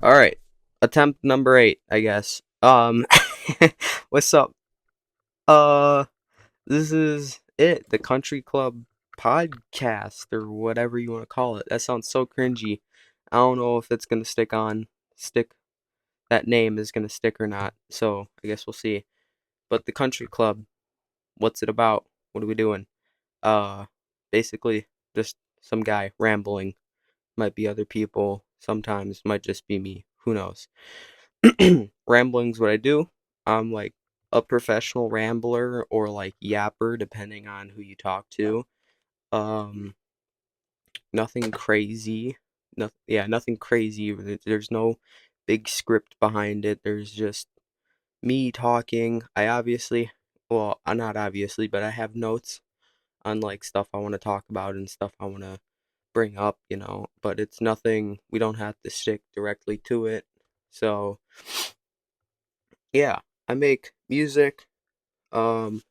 All right. Attempt number 8, I guess. What's up? Uh, this is it, the Country Club podcast or whatever you want to call it. That sounds so cringy. I don't know if it's gonna stick. That name is gonna stick or not. So I guess we'll see. But the Country Club, what's it about? What are we doing? Uh, Basically just some guy rambling. Might be other people. Sometimes might just be me. Who knows? Rambling's what I do. I'm like a professional rambler or like yapper, depending on who you talk to. Um, Nothing crazy. Nothing crazy. There's no big script behind it. There's just me talking. Not obviously, but I have notes on like stuff I want to talk about and stuff I want to bring up. But it's nothing, we don't have to stick directly to it. So, yeah, I make music. Um,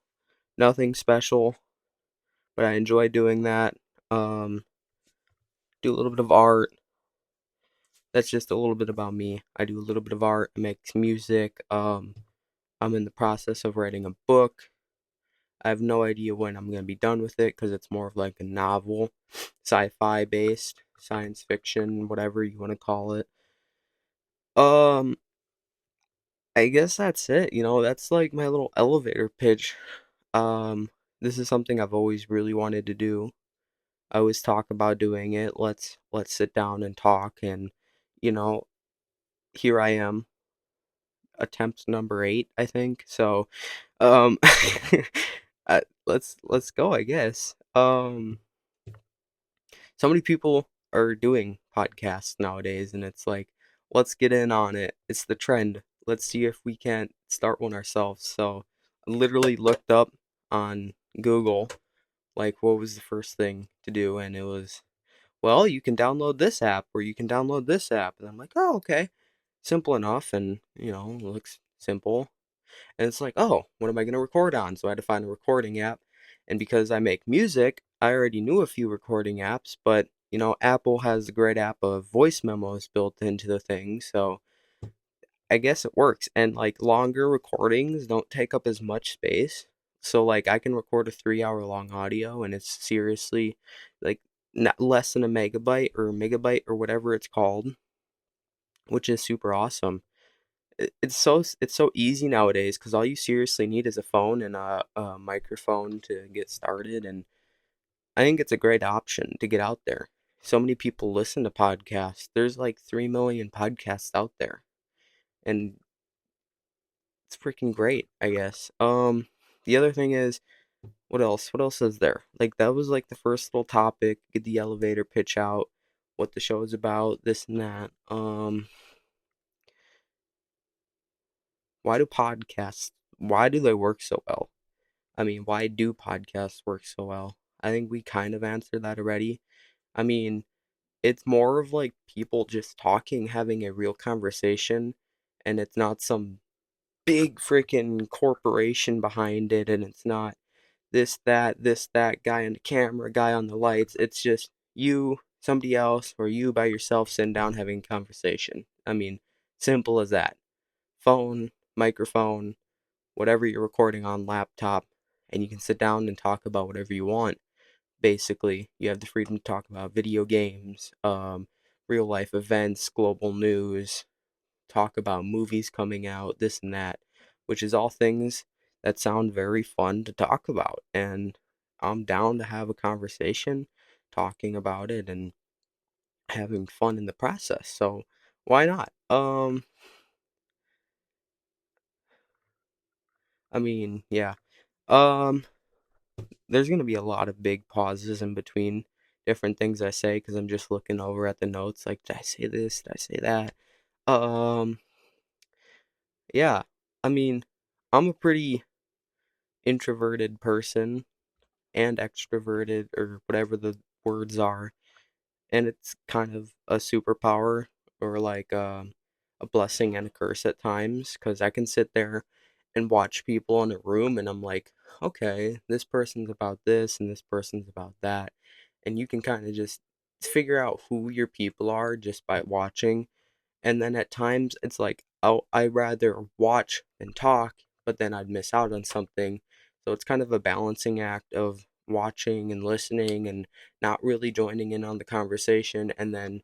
Nothing special, but I enjoy doing that. Um, do a little bit of art. That's just a little bit about me. I do a little bit of art. I make music. I'm in the process of writing a book. I have no idea when I'm gonna be done with it because it's more of like a novel, sci-fi based, science fiction, whatever you want to call it. Um, I guess that's it. That's like my little elevator pitch. Um, this is something I've always really wanted to do. I always talk about doing it. Let's sit down and talk, and you know, here I am, attempt number 8, I think. So, um let's go, I guess. So many people are doing podcasts nowadays, and it's like, let's get in on it. It's the trend. Let's see if we can't start one ourselves. So, I literally looked up on Google like what was the first thing to do, and it was, well, you can download this app or you can download this app. And I'm like, oh, okay. Simple enough. And, it looks simple. And it's like, oh, what am I going to record on? So I had to find a recording app. And because I make music, I already knew a few recording apps. But, Apple has the great app of voice memos built into the thing. So I guess it works. And like longer recordings don't take up as much space. So like I can record a 3 hour long audio and it's seriously like not less than a megabyte or whatever it's called, which is super awesome. It's so easy nowadays because all you seriously need is a phone and a microphone to get started, and I think it's a great option to get out there. So many people listen to podcasts. There's like 3 million podcasts out there, and it's freaking great, I guess. The other thing is, what else? What else is there? Like that was like the first little topic, get the elevator pitch out, what the show is about, this and that. Why do podcasts why do they work so well? I mean, why do podcasts work so well? I think we kind of answered that already. I mean, it's more of like people just talking, having a real conversation, and it's not some big freaking corporation behind it, and it's not this, that guy on the camera, guy on the lights. It's just you, somebody else, or you by yourself sitting down having a conversation. I mean, simple as that. Phone, microphone, whatever you're recording on laptop, and you can sit down and talk about whatever you want. Basically, you have the freedom to talk about video games, real life events, global news, talk about movies coming out, this and that, which is all things that sound very fun to talk about. And I'm down to have a conversation talking about it and having fun in the process. So why not? I mean, yeah. Um, there's gonna be a lot of big pauses in between different things I say because I'm just looking over at the notes. Like, did I say this? Did I say that? Um, yeah. I mean, I'm a pretty introverted person and extroverted or whatever the words are, and it's kind of a superpower or like a blessing and a curse at times because I can sit there and watch people in a room and I'm like, okay, this person's about this and this person's about that, and you can kind of just figure out who your people are just by watching, And then at times it's like, oh, I'd rather watch than talk, but then I'd miss out on something. So it's kind of a balancing act of watching and listening and not really joining in on the conversation, and then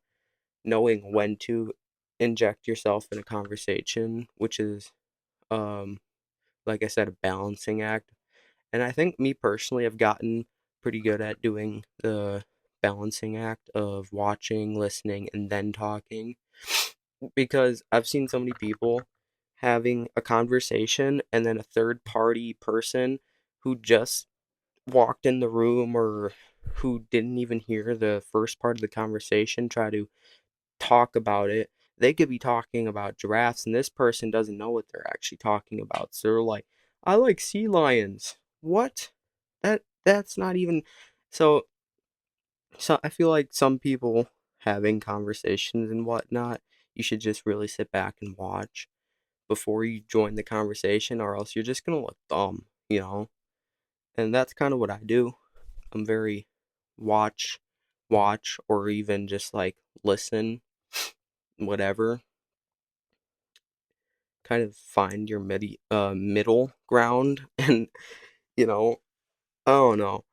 knowing when to inject yourself in a conversation, which is, um, like I said, a balancing act. And I think me personally, I've gotten pretty good at doing the balancing act of watching, listening, and then talking, because I've seen so many people having a conversation and then a third party person who just walked in the room or who didn't even hear the first part of the conversation try to talk about it. They could be talking about giraffes, and this person doesn't know what they're actually talking about. So they're like, "I like sea lions." What? That's not even. So I feel like some people having conversations and whatnot, you should just really sit back and watch before you join the conversation, or else you're just gonna look dumb, you know. And that's kind of what I do. I'm very watch, or even just like listen, whatever, kind of find your middle ground. And you know, I don't know,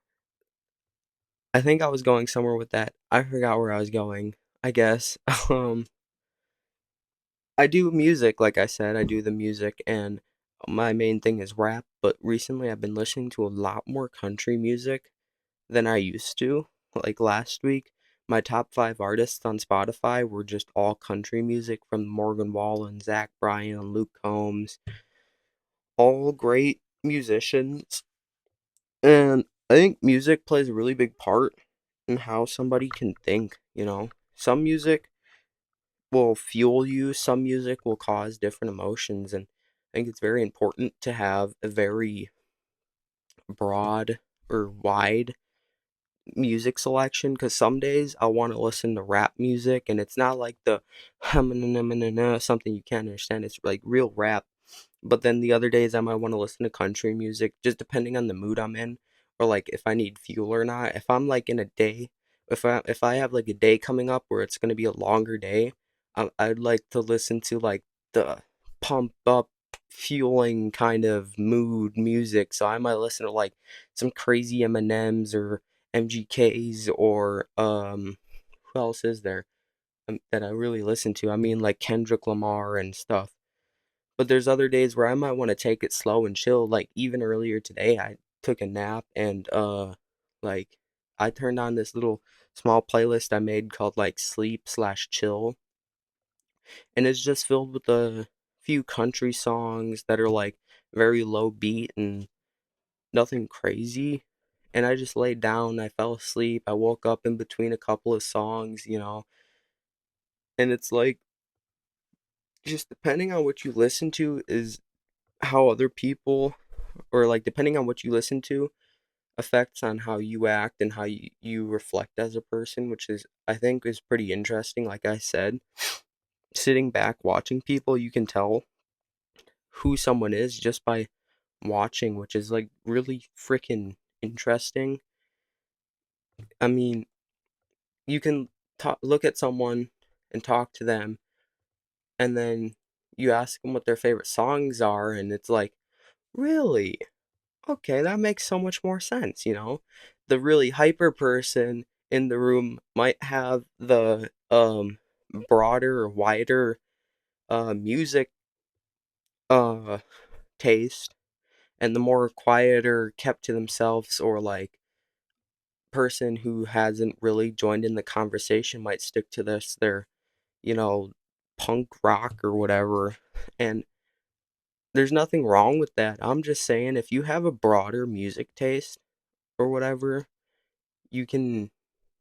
I think I was going somewhere with that. I forgot where I was going, I guess. I do music, like I said, I do the music, and my main thing is rap, but recently I've been listening to a lot more country music than I used to. Like last week, my top 5 artists on Spotify were just all country music, from Morgan Wallen, Zach Bryan, Luke Combs, all great musicians. And I think music plays a really big part in how somebody can think, you know? Some music will fuel you, some music will cause different emotions, and I think it's very important to have a very broad or wide music selection, because some days I want to listen to rap music and it's not like the something you can't understand. It's like real rap. But then the other days I might want to listen to country music, just depending on the mood I'm in, or like if I need fuel or not. If I'm like in a day, if I have like a day coming up where it's gonna be a longer day, I'd like to listen to like the pump up, fueling kind of mood music. So I might listen to like some crazy Eminems or MGKs, or who else is there that I really listen to? I mean, like Kendrick Lamar and stuff. But there's other days where I might want to take it slow and chill. Like even earlier today, I took a nap, and like I turned on this little small playlist I made called like sleep slash chill, and it's just filled with a few country songs that are like very low beat and nothing crazy. And I just laid down, I fell asleep, I woke up in between a couple of songs, and it's like, just depending on what you listen to is how other people, or like depending on what you listen to, affects on how you act and how you reflect as a person, which is, I think, is pretty interesting. Like I said, sitting back watching people, you can tell who someone is just by watching, which is like really freaking interesting. I mean, you can look at someone and talk to them, and then you ask them what their favorite songs are, and it's like, really? Okay, that makes so much more sense, you know? The really hyper person in the room might have the broader, wider music uh taste, and the more quieter, kept to themselves, or like person who hasn't really joined in the conversation might stick to their, you know, punk rock or whatever. And there's nothing wrong with that. I'm just saying, if you have a broader music taste or whatever, you can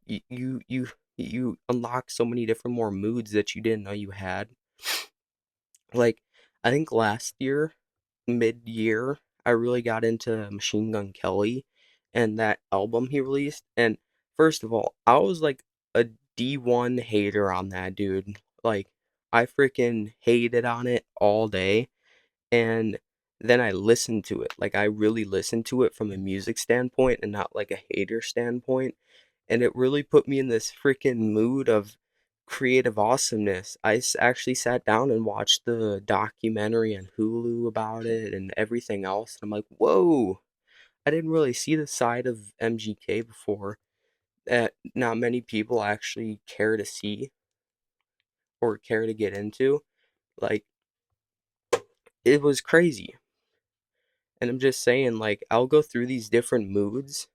you unlock so many different more moods that you didn't know you had. Like, I think last year, mid-year, I really got into Machine Gun Kelly and that album he released. And first of all, I was like a D1 hater on that dude. Like, I freaking hated on it all day. And then I listened to it. Like, I really listened to it from a music standpoint and not like a hater standpoint. And it really put me in this freaking mood of creative awesomeness. Actually sat down and watched the documentary on Hulu about it and everything else. And I'm like, whoa, I didn't really see the side of MGK before that not many people actually care to see or care to get into. Like, it was crazy. And I'm just saying, like, I'll go through these different moods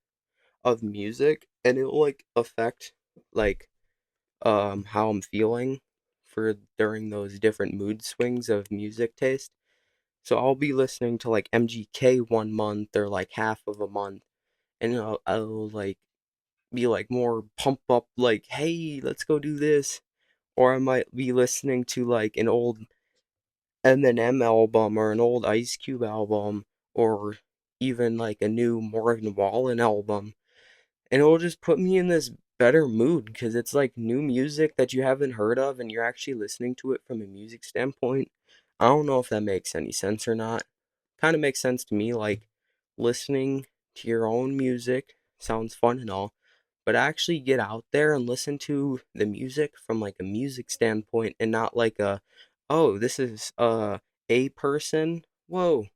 of music and it'll like affect like how I'm feeling for during those different mood swings of music taste. So I'll be listening to like MGK 1 month or like half of a month, and I'll like be like more pump up, like, hey, let's go do this. Or I might be listening to like an old Eminem album or an old Ice Cube album or even like a new Morgan Wallen album, and it'll just put me in this better mood because it's like new music that you haven't heard of and you're actually listening to it from a music standpoint. I don't know if that makes any sense or not. Kind of makes sense to me, like listening to your own music sounds fun and all, but actually get out there and listen to the music from like a music standpoint and not like a, oh, this is a person, whoa,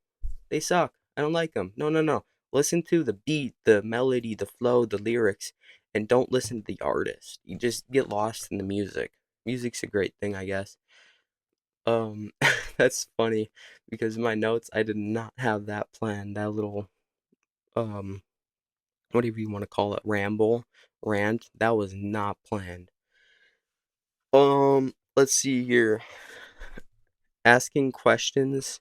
they suck. I don't like them. No, no, no. Listen to the beat, the melody, the flow, the lyrics, and don't listen to the artist. You just get lost in the music. Music's a great thing, I guess. Um, that's funny because in my notes I did not have that planned. That little um, whatever you want to call it, rant. That was not planned. Let's see here. Asking questions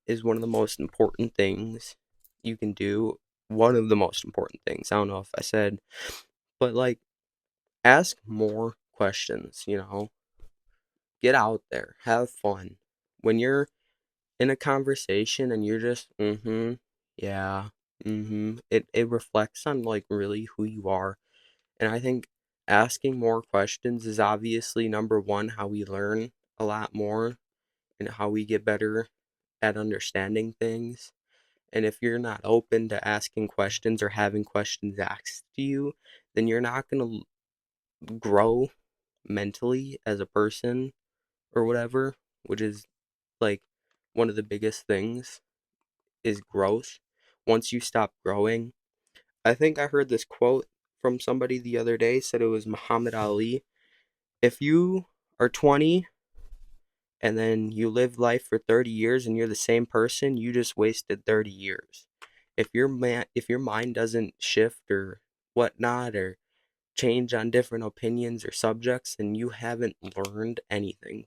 is one of the most important things you can do. One of the most important things. I don't know if I said, but like, ask more questions. Get out there, have fun. When you're in a conversation and you're just, yeah, it reflects on like really who you are. And I think asking more questions is obviously number one, how we learn a lot more and how we get better at understanding things. And if you're not open to asking questions or having questions asked to you, then you're not going to grow mentally as a person or whatever, which is like one of the biggest things is growth. Once you stop growing, I think I heard this quote from somebody the other day, said it was Muhammad Ali. If you are 20 and then you live life for 30 years and you're the same person, you just wasted 30 years. If your mind doesn't shift or whatnot or change on different opinions or subjects, then you haven't learned anything.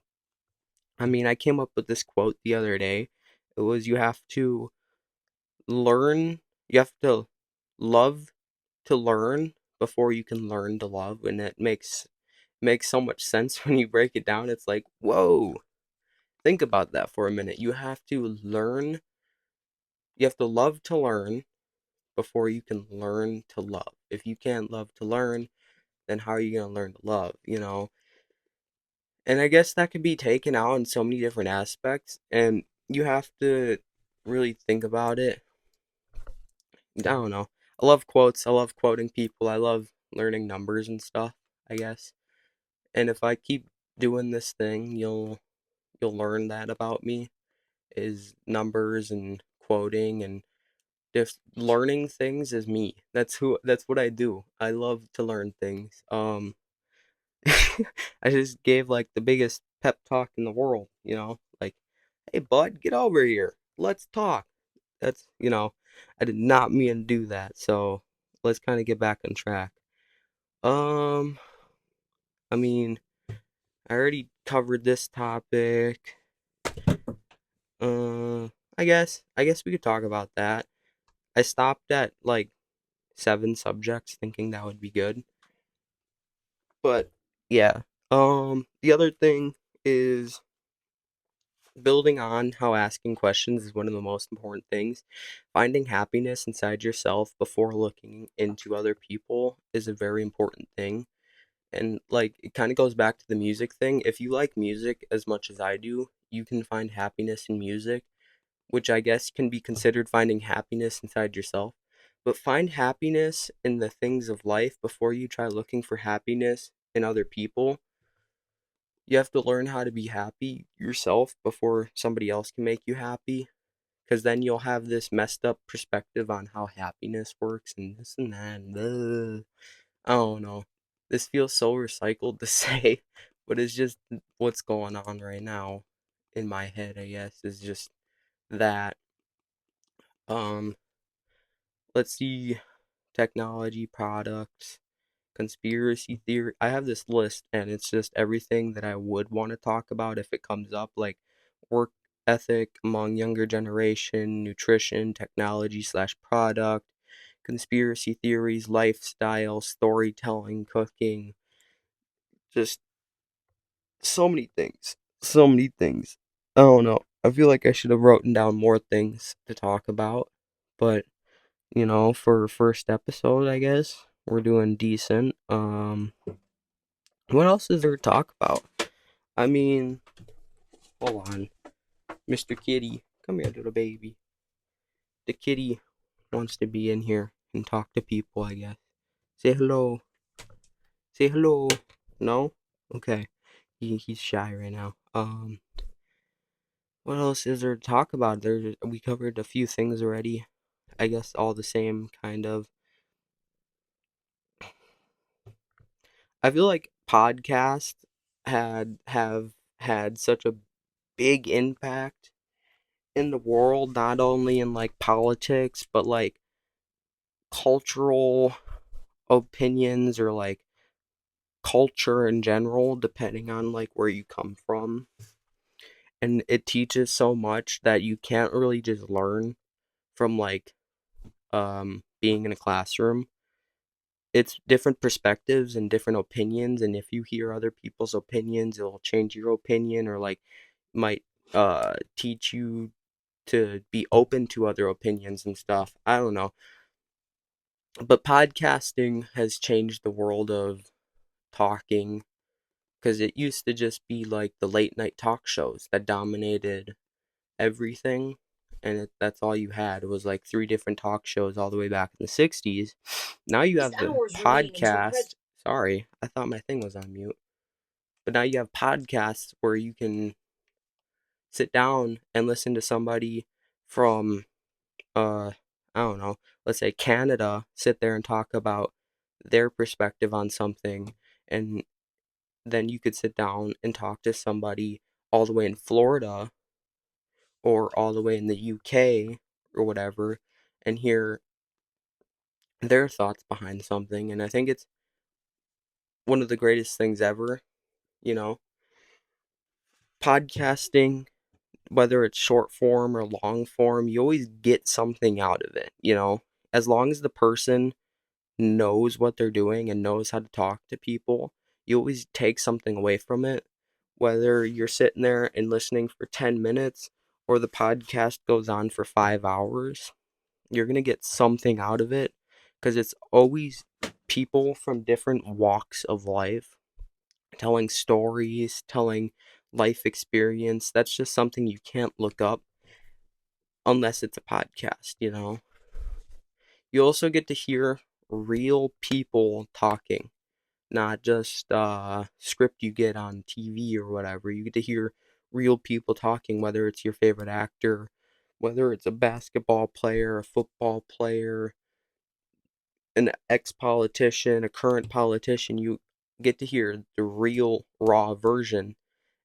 I mean, I came up with this quote the other day. It was learn, you have to love to learn before you can learn to love, and it makes so much sense when you break it down. It's like, whoa, think about that for a minute. You have to love to learn before you can learn to love. If you can't love to learn, then how are you going to learn to love? And I guess that could be taken out in so many different aspects, and you have to really think about it. I don't know. I love quotes. I love quoting people. I love learning numbers and stuff, I guess. And if I keep doing this thing, you'll learn that about me is numbers and quoting and just learning things is me. That's what I do. I love to learn things. I just gave like the biggest pep talk in the world. Like, hey bud, get over here. Let's talk. That's I did not mean to do that. So let's kind of get back on track. Um, I mean, I already covered this topic. Uh, I guess we could talk about that. I stopped at like 7 subjects, thinking that would be good. But yeah. The other thing is building on how asking questions is one of the most important things. Finding happiness inside yourself before looking into other people is a very important thing. And like it kind of goes back to the music thing. If you like music as much as I do, you can find happiness in music, which I guess can be considered finding happiness inside yourself. But find happiness in the things of life before you try looking for happiness in other people. You have to learn how to be happy yourself before somebody else can make you happy. Because then you'll have this messed up perspective on how happiness works and this and that. And I don't know. This feels so recycled to say, but it's just what's going on right now in my head, I guess, is just that. Um, let's see, technology products, conspiracy theory. I have this list, and it's just everything that I would want to talk about if it comes up, like work ethic among younger generation, nutrition, technology slash product, conspiracy theories, lifestyle, storytelling, cooking, just so many things. So many things. I don't know. I feel like I should have written down more things to talk about, but for first episode, I guess we're doing decent. What else is there to talk about? I mean, hold on. Mr. Kitty, come here, little baby. The kitty wants to be in here and talk to people, I guess. Say hello. Say hello. No? Okay. He's shy right now. What else is there to talk about? We covered a few things already. I guess all the same kind of. I feel like podcasts have had such a big impact in the world, not only in like politics, but like cultural opinions or like culture in general, depending on like where you come from. And it teaches so much that you can't really just learn from like being in a classroom. It's different perspectives and different opinions, and if you hear other people's opinions, it'll change your opinion or like might teach you to be open to other opinions and stuff. I don't know. But podcasting has changed the world of talking because it used to just be like the late night talk shows that dominated everything, and that's all you had. It was like three different talk shows all the way back in the 60s. Now you have the podcast. Sorry, I thought my thing was on mute. But now you have podcasts where you can sit down and listen to somebody from I don't know, let's say Canada, sit there and talk about their perspective on something, and then you could sit down and talk to somebody all the way in Florida or all the way in the UK or whatever and hear their thoughts behind something. And I think it's one of the greatest things ever, you know. Podcasting, whether it's short form or long form, you always get something out of it, you know. As long as the person knows what they're doing and knows how to talk to people, you always take something away from it. Whether you're sitting there and listening for 10 minutes or the podcast goes on for 5 hours, you're going to get something out of it because it's always people from different walks of life telling stories, telling life experience. That's just something you can't look up unless it's a podcast, you know? You also get to hear real people talking, not just script you get on TV or whatever. You get to hear real people talking, whether it's your favorite actor, whether it's a basketball player, a football player, an ex-politician, a current politician. You get to hear the real raw version.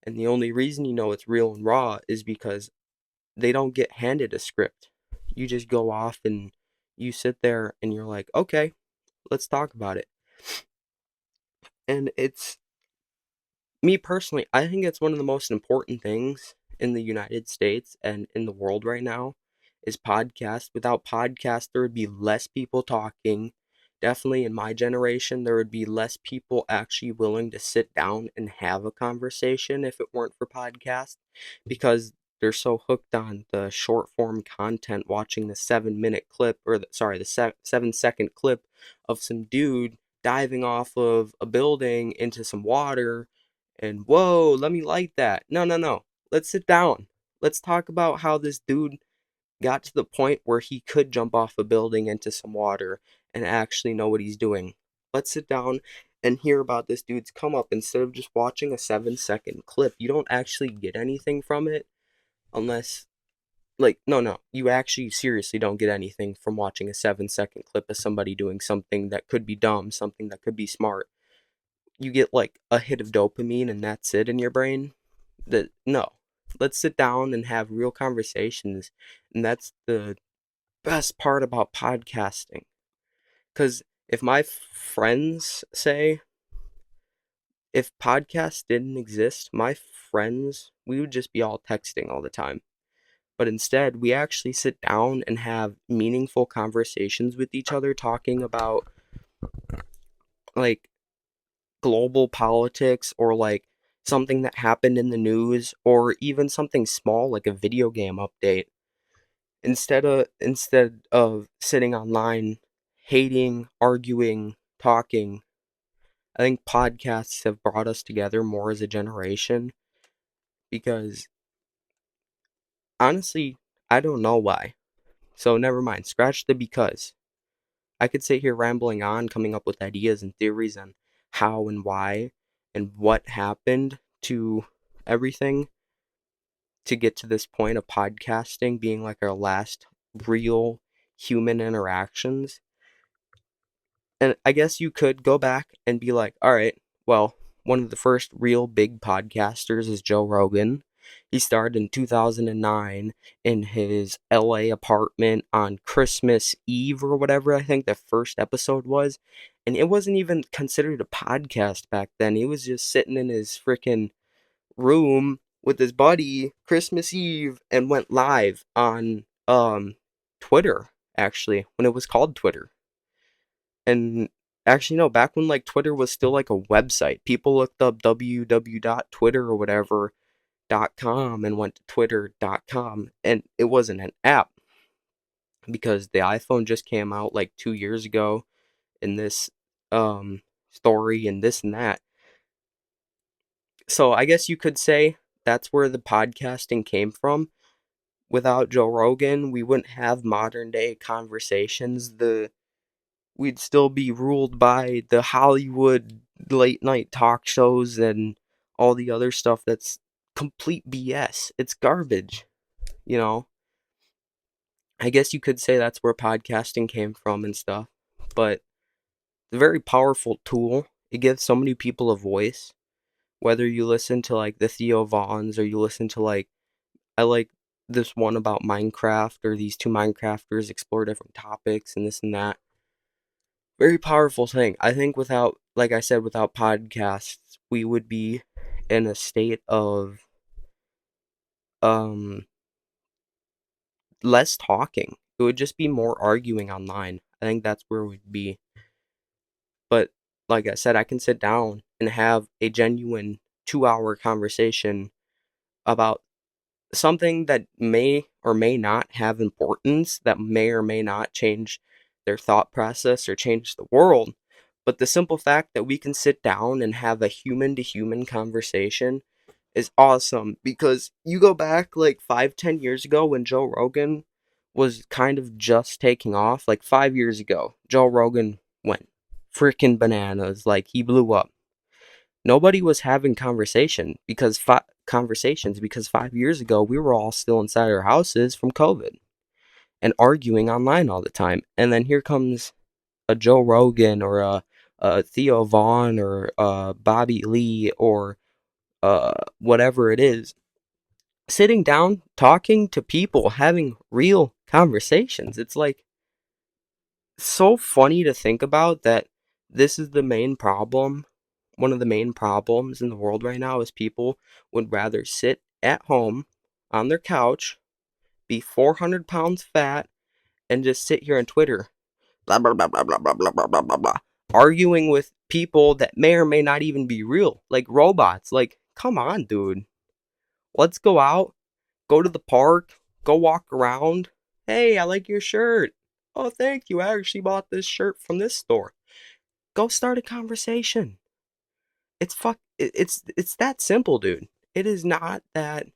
And the only reason you know it's real and raw is because they don't get handed a script. You just go off and you sit there and you're like, okay, let's talk about it. And it's me personally, I think it's one of the most important things in the United States and in the world right now is podcast. Without podcast, there would be less people talking. Definitely in my generation, there would be less people actually willing to sit down and have a conversation if it weren't for podcast because they're so hooked on the short form content, watching the 7 minute clip or the 7 second clip of some dude diving off of a building into some water and whoa, let me light that. No, no, no. Let's sit down. Let's talk about how this dude got to the point where he could jump off a building into some water and actually know what he's doing. Let's sit down and hear about this dude's come up instead of just watching a 7-second clip. You don't actually get anything from it unless, like, no, you actually seriously don't get anything from watching a 7-second clip of somebody doing something that could be dumb, something that could be smart. You get like a hit of dopamine and that's it in your brain. That no. Let's sit down and have real conversations. And that's the best part about podcasting. Cuz if my friends say if podcasts didn't exist, my friends, we would just be all texting all the time. But instead, we actually sit down and have meaningful conversations with each other talking about like global politics or like something that happened in the news or even something small like a video game update instead of sitting online hating, arguing, talking. I think podcasts have brought us together more as a generation because honestly, I don't know why. So never mind, scratch the because. I could sit here rambling on, coming up with ideas and theories on how and why and what happened to everything to get to this point of podcasting being like our last real human interactions. And I guess you could go back and be like, all right, well, one of the first real big podcasters is Joe Rogan. He started in 2009 in his LA apartment on Christmas Eve or whatever, I think the first episode was. And it wasn't even considered a podcast back then. He was just sitting in his freaking room with his buddy Christmas Eve and went live on Twitter, actually, when it was called Twitter. And actually no, back when like Twitter was still like a website. People looked up www.twitter or whatever.com and went to twitter.com, and it wasn't an app because the iPhone just came out like 2 years ago in this story and this and that. So I guess you could say that's where the podcasting came from. Without Joe Rogan, we wouldn't have modern day conversations. We'd still be ruled by the Hollywood late night talk shows and all the other stuff that's complete BS. It's garbage, you know? I guess you could say that's where podcasting came from and stuff. But it's a very powerful tool. It gives so many people a voice. Whether you listen to like the Theo Vaughns or you listen to like I like this one about Minecraft or these two Minecrafters explore different topics and this and that. Very powerful thing. I think without, like I said, without podcasts, we would be in a state of um less talking. It would just be more arguing online. I think that's where we'd be. But like I said, I can sit down and have a genuine 2-hour conversation about something that may or may not have importance, that may or may not change their thought process or change the world. But the simple fact that we can sit down and have a human to human conversation is awesome because you go back like 5, 10 years ago when Joe Rogan was kind of just taking off, like 5 years ago, Joe Rogan went freaking bananas, like he blew up. Nobody was having conversations because 5 years ago we were all still inside our houses from COVID and arguing online all the time. And then here comes a Joe Rogan or a Theo Vaughn or Bobby Lee or whatever it is, sitting down, talking to people, having real conversations. It's like so funny to think about that this is the main problem. One of the main problems in the world right now is people would rather sit at home on their couch, be 400 pounds fat, and just sit here on Twitter, blah, blah, blah, blah, blah, blah, blah, blah, blah, blah, blah, arguing with people that may or may not even be real, like robots. Like, come on, dude. Let's go out, go to the park, go walk around. Hey, I like your shirt. Oh, thank you. I actually bought this shirt from this store. Go start a conversation. It's that simple, dude. It is not that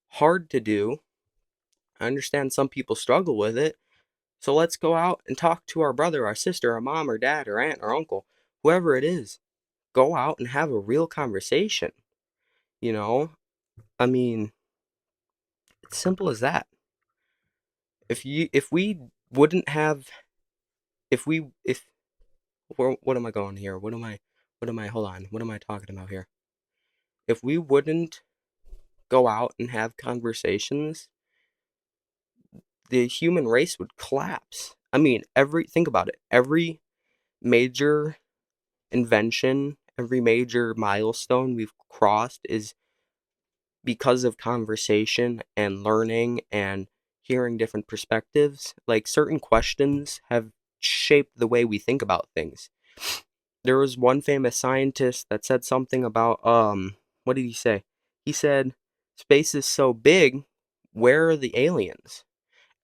hard to do. I understand some people struggle with it. So let's go out and talk to our brother, our sister, our mom, our dad, our aunt, our uncle, whoever it is. go out and have a real conversation, you know? I mean, it's simple as that. If we wouldn't have if we if what am I going here? Hold on. What am I talking about here? If we wouldn't go out and have conversations, the human race would collapse. I mean, think about it. Every major invention, every major milestone we've crossed is because of conversation and learning and hearing different perspectives. Like certain questions have shaped the way we think about things. There was one famous scientist that said something about what did he say? He said space is so big, where are the aliens?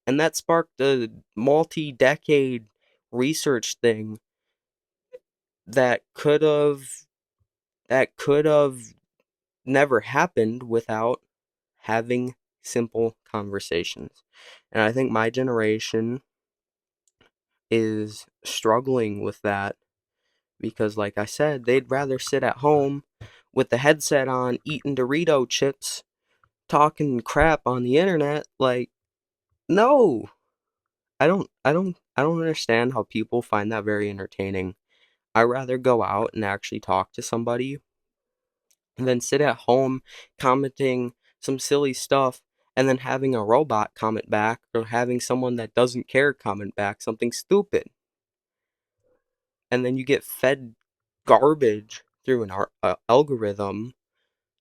And that sparked a multi-decade research thing that could have never happened without having simple conversations. And I think my generation is struggling with that because, like I said, they'd rather sit at home with the headset on, eating Dorito chips, talking crap on the internet. Like, no, I don't understand how people find that very entertaining. I'd rather go out and actually talk to somebody than sit at home commenting some silly stuff and then having a robot comment back or having someone that doesn't care comment back something stupid. And then you get fed garbage through an algorithm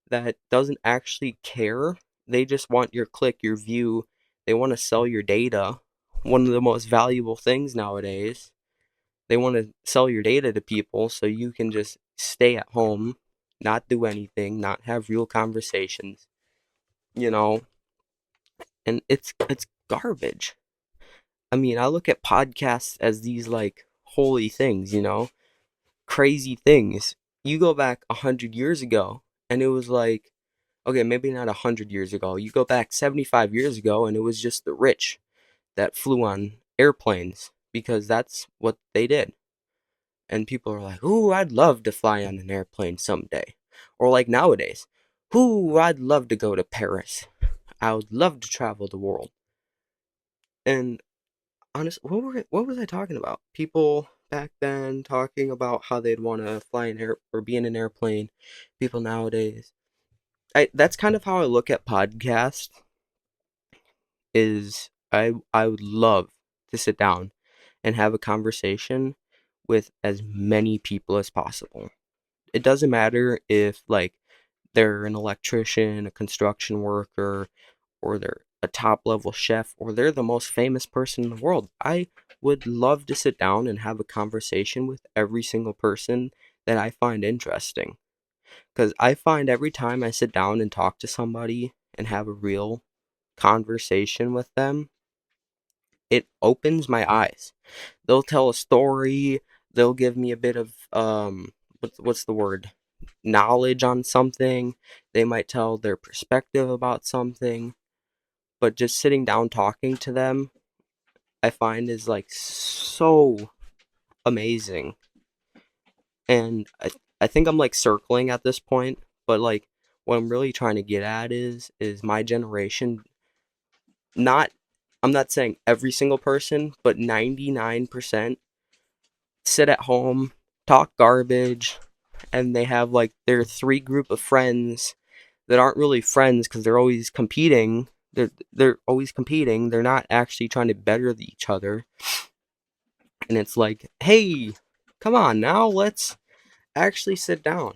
that doesn't actually care. They just want your click, your view. They want to sell your data. One of the most valuable things nowadays. They want to sell your data to people so you can just stay at home, not do anything, not have real conversations, you know? And it's garbage. I mean, I look at podcasts as these like holy things, crazy things. You go back 100 years ago, and it was like, okay, maybe not 100 years ago. You go back 75 years ago, and it was just the rich that flew on airplanes because that's what they did. And people are like, "Ooh, I'd love to fly on an airplane someday," or like nowadays, "Ooh, I'd love to go to Paris. I would love to travel the world." And honest, what was I talking about? People back then talking about how they'd want to fly an air or be in an airplane. People nowadays, that's kind of how I look at podcasts. Is I would love to sit down and have a conversation with as many people as possible. It doesn't matter if like they're an electrician, a construction worker, or they're a top level chef, or they're the most famous person in the world. I would love to sit down and have a conversation with every single person that I find interesting. Because I find every time I sit down and talk to somebody and have a real conversation with them, it opens my eyes. They'll tell a story, they'll give me a bit of, what's the word? Knowledge on something. They might tell their perspective about something, but just sitting down talking to them, I find is like so amazing. And I think I'm like circling at this point, but like what I'm really trying to get at is my generation, not I'm not saying every single person, but 99% sit at home, talk garbage, and they have like their three group of friends that aren't really friends because they're always competing. They're always competing. They're not actually trying to better each other. And it's like, hey, come on now, let's actually sit down.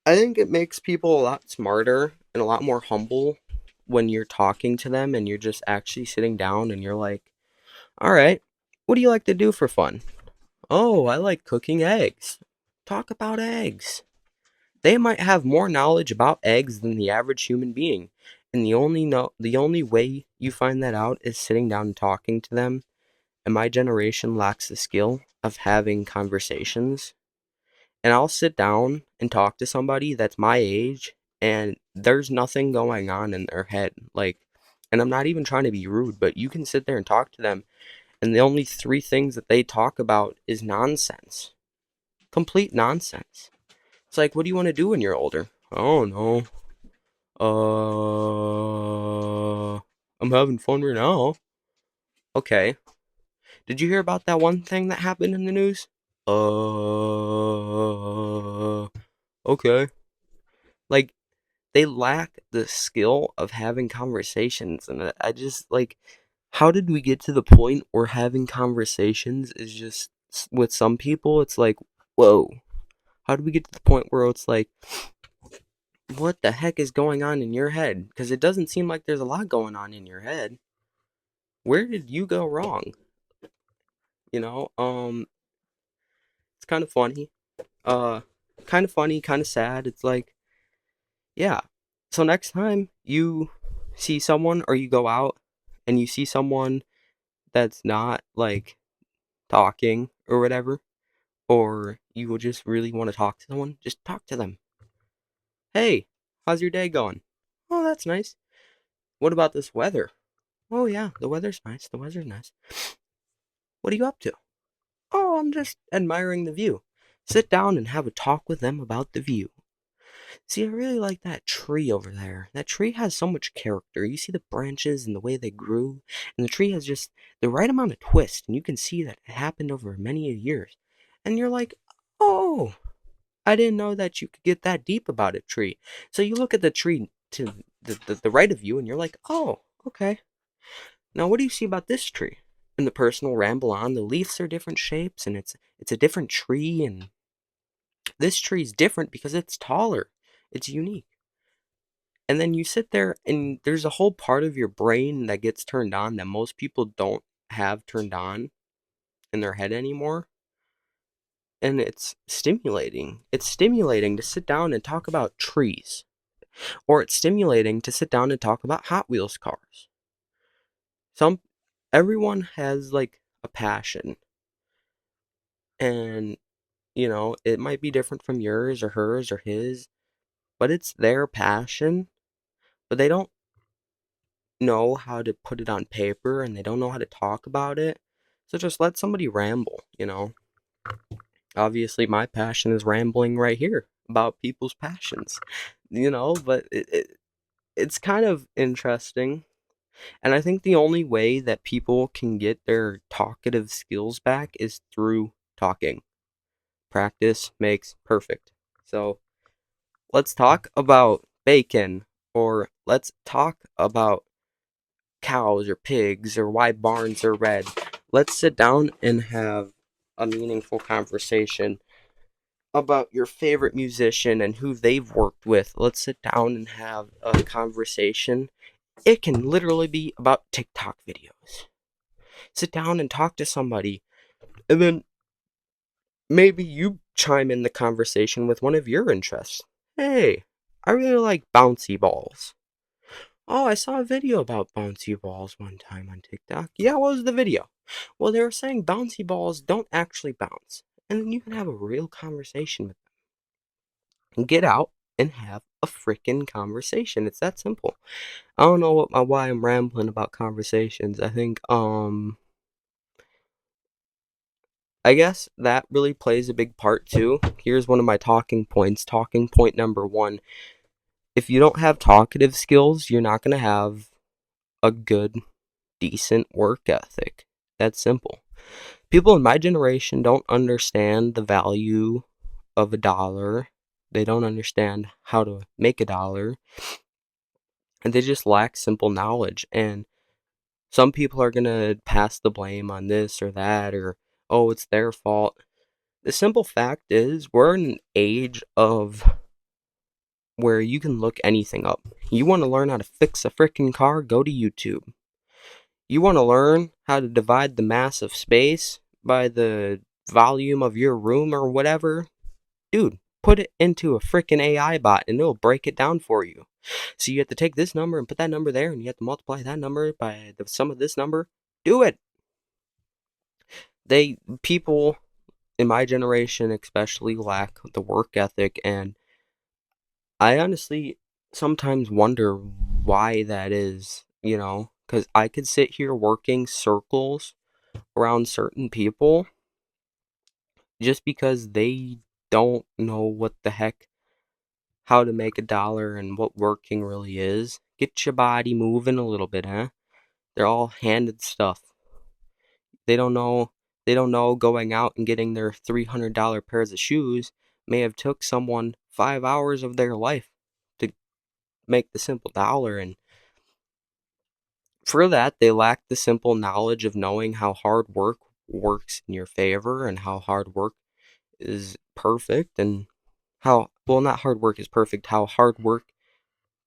I think it makes people a lot smarter and a lot more humble when you're talking to them and you're just actually sitting down and you're like, all right, what do you like to do for fun? Oh, I like cooking eggs. Talk about eggs. They might have more knowledge about eggs than the average human being. And the only way you find that out is sitting down and talking to them. And my generation lacks the skill of having conversations. And I'll sit down and talk to somebody that's my age and there's nothing going on in their head. Like, and I'm not even trying to be rude, but you can sit there and talk to them and the only three things that they talk about is nonsense. Complete nonsense. It's like, what do you want to do when you're older? I don't know. I'm having fun right now. Okay. Did you hear about that one thing that happened in the news? Okay. Like, they lack the skill of having conversations, and I just, like, how did we get to the point where having conversations is just, with some people, it's like, whoa. How did we get to the point where it's like, what the heck is going on in your head? Because it doesn't seem like there's a lot going on in your head. Where did you go wrong? You know, it's kind of funny. Uh, kind of funny, kind of sad. It's like, yeah. So next time you see someone or you go out and you see someone that's not like talking or whatever, or you will just really want to talk to someone, just talk to them. Hey, how's your day going? Oh, that's nice. What about this weather? Oh, yeah, the weather's nice. The weather's nice. What are you up to? Oh, I'm just admiring the view. Sit down and have a talk with them about the view. See, I really like that tree over there. That tree has so much character. You see the branches and the way they grew, and the tree has just the right amount of twist, and you can see that it happened over many years. And you're like, oh, I didn't know that you could get that deep about a tree. So you look at the tree to the right of you, and you're like, oh, okay. Now, what do you see about this tree? And the person will ramble on. The leaves are different shapes, and it's a different tree, and this tree is different because it's taller. It's unique. And then you sit there, and there's a whole part of your brain that gets turned on that most people don't have turned on in their head anymore. And it's stimulating. It's stimulating to sit down and talk about trees. Or it's stimulating to sit down and talk about Hot Wheels cars. Some Everyone has like a passion. And it might be different from yours or hers or his, but it's their passion, but they don't know how to put it on paper and they don't know how to talk about it. So just let somebody ramble. Obviously, my passion is rambling right here about people's passions, but it's kind of interesting. And I think the only way that people can get their talkative skills back is through talking. Practice makes perfect. So let's talk about bacon, or let's talk about cows or pigs or why barns are red. Let's sit down and have a meaningful conversation about your favorite musician and who they've worked with. Let's sit down and have a conversation. It can literally be about TikTok videos. Sit down and talk to somebody, and then maybe you chime in the conversation with one of your interests. Hey, I really like bouncy balls. Oh, I saw a video about bouncy balls one time on TikTok. Yeah, what was the video? Well, they were saying bouncy balls don't actually bounce. And then you can have a real conversation with them. Get out and have a freaking conversation. It's that simple. I don't know why I'm rambling about conversations. I guess that really plays a big part too. Here's one of my talking points. Talking point number 1. If you don't have talkative skills, you're not going to have a good, decent work ethic. That's simple. People in my generation don't understand the value of a dollar. They don't understand how to make a dollar. And they just lack simple knowledge. And some people are going to pass the blame on this or that, or, oh, it's their fault. The simple fact is, we're in an age of where you can look anything up. You want to learn how to fix a freaking car? Go to YouTube. You want to learn how to divide the mass of space by the volume of your room or whatever? Dude, put it into a freaking AI bot and it'll break it down for you. So you have to take this number and put that number there, and you have to multiply that number by the sum of this number. Do it. People in my generation especially lack the work ethic, and I honestly sometimes wonder why that is, because I could sit here working circles around certain people just because they don't know what the heck, how to make a dollar and what working really is. Get your body moving a little bit, huh? They're all handed stuff. They don't know going out and getting their $300 pairs of shoes may have took someone 5 hours of their life to make the simple dollar, and for that they lack the simple knowledge of knowing how hard work works in your favor and how hard work is perfect, and how, well, not hard work is perfect, how hard work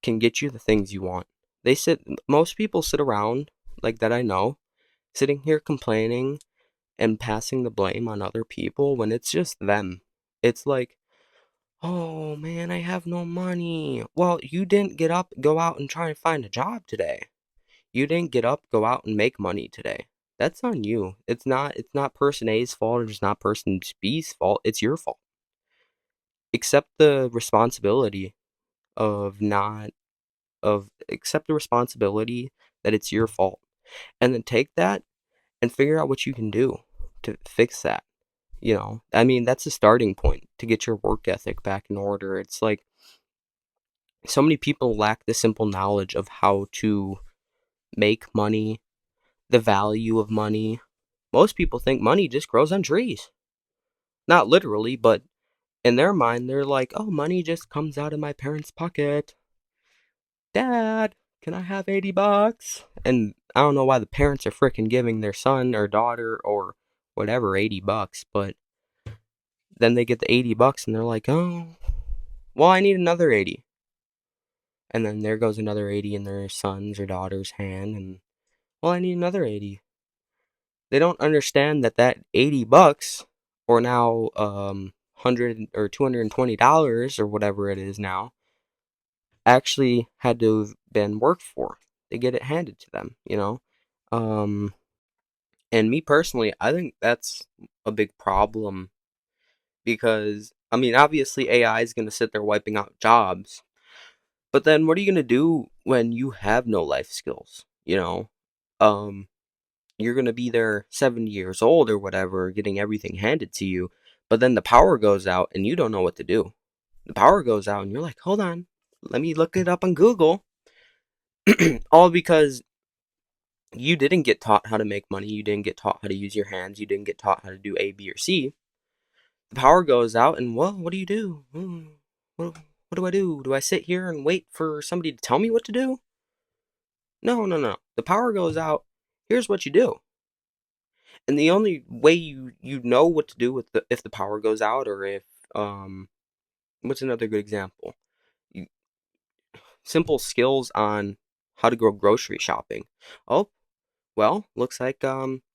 can get you the things you want. Most people sit around, like that I know, sitting here complaining and passing the blame on other people when it's just them. It's like, oh man, I have no money. Well, you didn't get up, go out and try and find a job today. You didn't get up, go out and make money today. That's on you. It's not person A's fault, or it's not person B's fault. It's your fault. Accept the responsibility of not of accept the responsibility that it's your fault. And then take that and figure out what you can do to fix that. I mean, that's a starting point to get your work ethic back in order. It's like so many people lack the simple knowledge of how to make money, the value of money. Most people think money just grows on trees. Not literally, but in their mind, they're like, oh, money just comes out of my parents' pocket. Dad, can I have $80? And I don't know why the parents are freaking giving their son or daughter or whatever $80, but then they get the $80 and they're like, oh, well, I need another 80. And then there goes another 80 in their son's or daughter's hand, and, well, I need another 80. They don't understand that $80, or now 100 or $220 or whatever it is now, actually had to have been worked for. They get it handed to them. Um, and me personally, I think that's a big problem because, I mean, obviously AI is going to sit there wiping out jobs, but then what are you going to do when you have no life skills? Um, you're going to be there 70 years old or whatever, getting everything handed to you, but then the power goes out and you don't know what to do. The power goes out and you're like, hold on, let me look it up on Google. All because you didn't get taught how to make money, you didn't get taught how to use your hands, you didn't get taught how to do A, B, or C. The power goes out, and, well, what do you do? What do I do? Do I sit here and wait for somebody to tell me what to do? No, no, no. The power goes out. Here's what you do. And the only way you know what to do with if the power goes out, or if what's another good example? You, Simple skills on how to go grocery shopping. Oh, well, looks like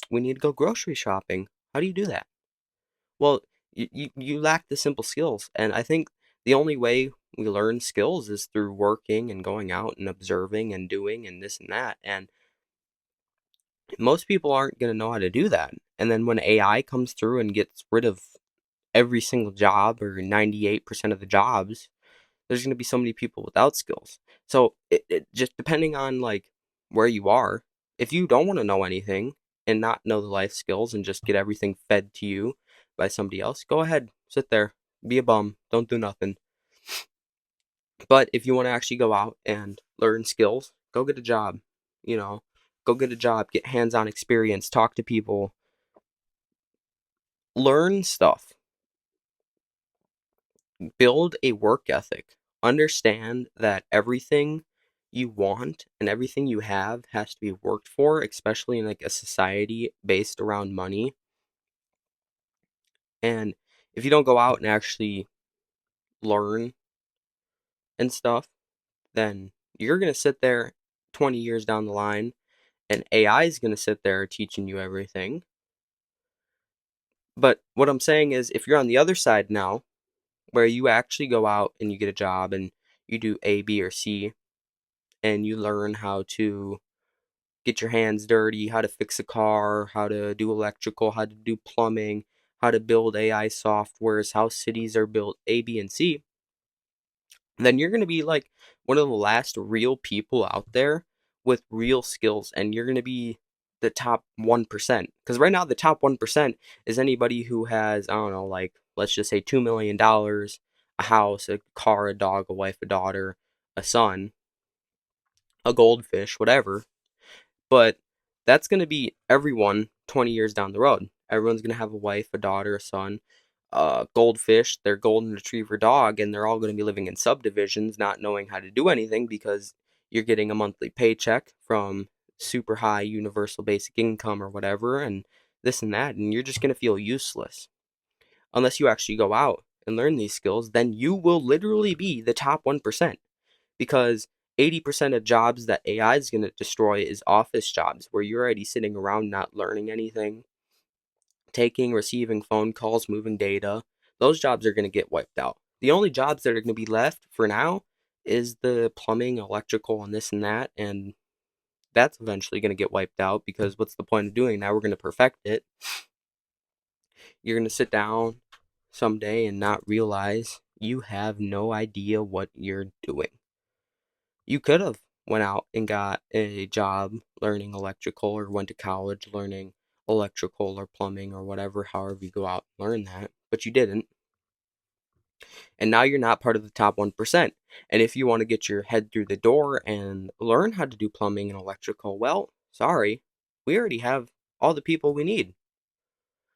we need to go grocery shopping. How do you do that? Well, you lack the simple skills, and I think the only way we learn skills is through working and going out and observing and doing and this and that. And most people aren't going to know how to do that. And then when AI comes through and gets rid of every single job, or 98% of the jobs, there's going to be so many people without skills. So it just, depending on like where you are, if you don't want to know anything and not know the life skills and just get everything fed to you by somebody else, go ahead, sit there, be a bum, don't do nothing. But if you want to actually go out and learn skills, go get a job. you know Go get a job, get hands-on experience, talk to people, learn stuff, build a work ethic. Understand that everything you want and everything you have has to be worked for, especially in like a society based around money. And if you don't go out and actually learn and stuff, then you're going to sit there 20 years down the line and AI is going to sit there teaching you everything. But what I'm saying is, if you're on the other side now, where you actually go out and you get a job and you do A, B, or C, and you learn how to get your hands dirty, how to fix a car, how to do electrical, how to do plumbing, how to build AI softwares, how cities are built, A, B, and C, then you're going to be like one of the last real people out there with real skills. And you're going to be the top 1%. Because right now, the top 1% is anybody who has, I don't know, like, let's just say $2 million, a house, a car, a dog, a wife, a daughter, a son, a goldfish, whatever. But that's going to be everyone 20 years down the road. Everyone's going to have a wife, a daughter, a son, goldfish, their golden retriever dog, and they're all going to be living in subdivisions, not knowing how to do anything because you're getting a monthly paycheck from super high universal basic income or whatever, and this and that, and you're just going to feel useless. Unless you actually go out and learn these skills, then you will literally be the top 1%, because 80% of jobs that AI is going to destroy is office jobs where you're already sitting around not learning anything, taking, receiving phone calls, moving data. Those jobs are going to get wiped out. The only jobs that are going to be left for now is the plumbing, electrical, and this and that, and that's eventually going to get wiped out because what's the point of doing that? We're going to perfect it. You're going to sit down someday and not realize you have no idea what you're doing. You could have went out and got a job learning electrical, or went to college learning electrical or plumbing or whatever, however you go out and learn that, but you didn't. And now you're not part of the top 1%. And if you want to get your head through the door and learn how to do plumbing and electrical, well, sorry, we already have all the people we need.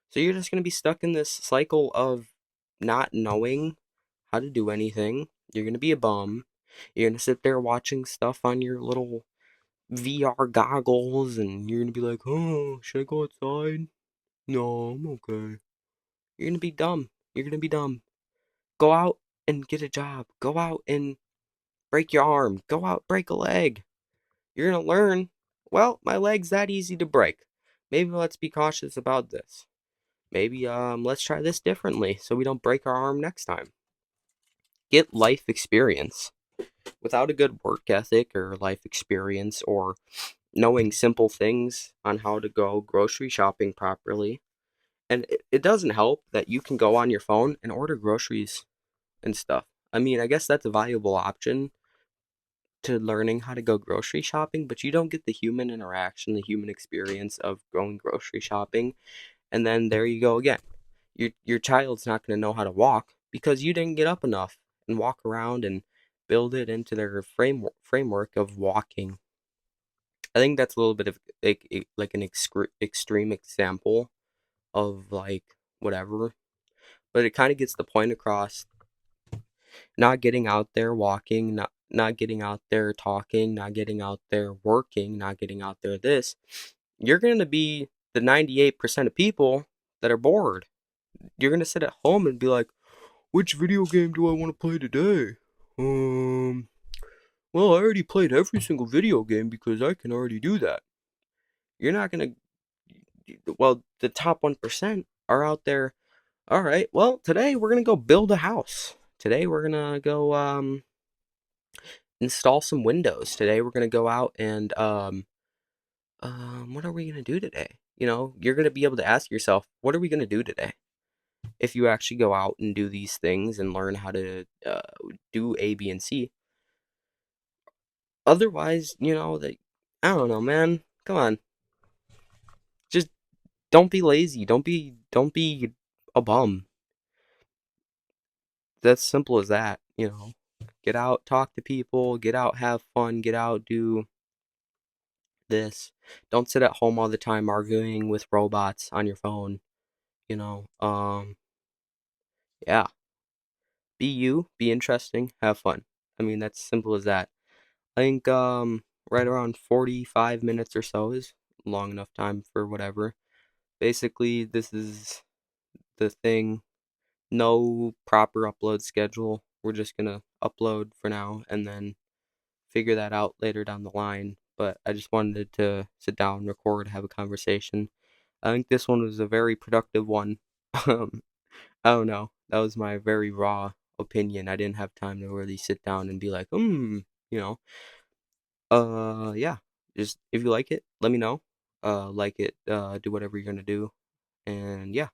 So you're just going to be stuck in this cycle of not knowing how to do anything. You're going to be a bum. You're going to sit there watching stuff on your little VR goggles, and you're going to be like, oh, should I go outside? No, I'm okay. You're going to be dumb. You're going to be dumb. Go out and get a job. Go out and break your arm. Go out, break a leg. You're going to learn, well, my leg's that easy to break. Maybe let's be cautious about this. Maybe let's try this differently so we don't break our arm next time. Get life experience. Without a good work ethic or life experience or knowing simple things on how to go grocery shopping properly, and it doesn't help that you can go on your phone and order groceries and stuff. I mean, I guess that's a valuable option to learning how to go grocery shopping, but you don't get the human interaction, the human experience of going grocery shopping. And then there you go again. Your child's not going to know how to walk because you didn't get up enough and walk around and build it into their framework of walking. I think that's a little bit of like an extreme example of like whatever, but it kind of gets the point across. Not getting out there walking, not getting out there talking, not getting out there working, not getting out there this, you're going to be the 98% of people that are bored. You're going to sit at home and be like, which video game do I want to play today? Well, I already played every single video game because I can already do that. You're not going to, well, the top 1% are out there. All right, well, today we're going to go build a house. Today we're going to go, install some windows. Today we're gonna go out and what are we gonna do today? You know, you're gonna be able to ask yourself, what are we gonna do today? If you actually go out and do these things and learn how to do A, B, and C. Otherwise, you know, I don't know, man. Come on, just don't be lazy. Don't be a bum. That's simple as that. You know, get out, talk to people, get out, have fun, get out, do this. Don't sit at home all the time arguing with robots on your phone, you know. Yeah. Be you, be interesting, have fun. I mean, that's simple as that. I think right around 45 minutes or so is long enough time for whatever. Basically, this is the thing. No proper upload schedule. We're just gonna upload for now and then figure that out later down the line. But I just wanted to sit down, record, have a conversation. I think this one was a very productive one. I don't know. That was my very raw opinion. I didn't have time to really sit down and be like, you know. Yeah. Just if you like it, let me know. Like it, do whatever you're gonna do. And yeah.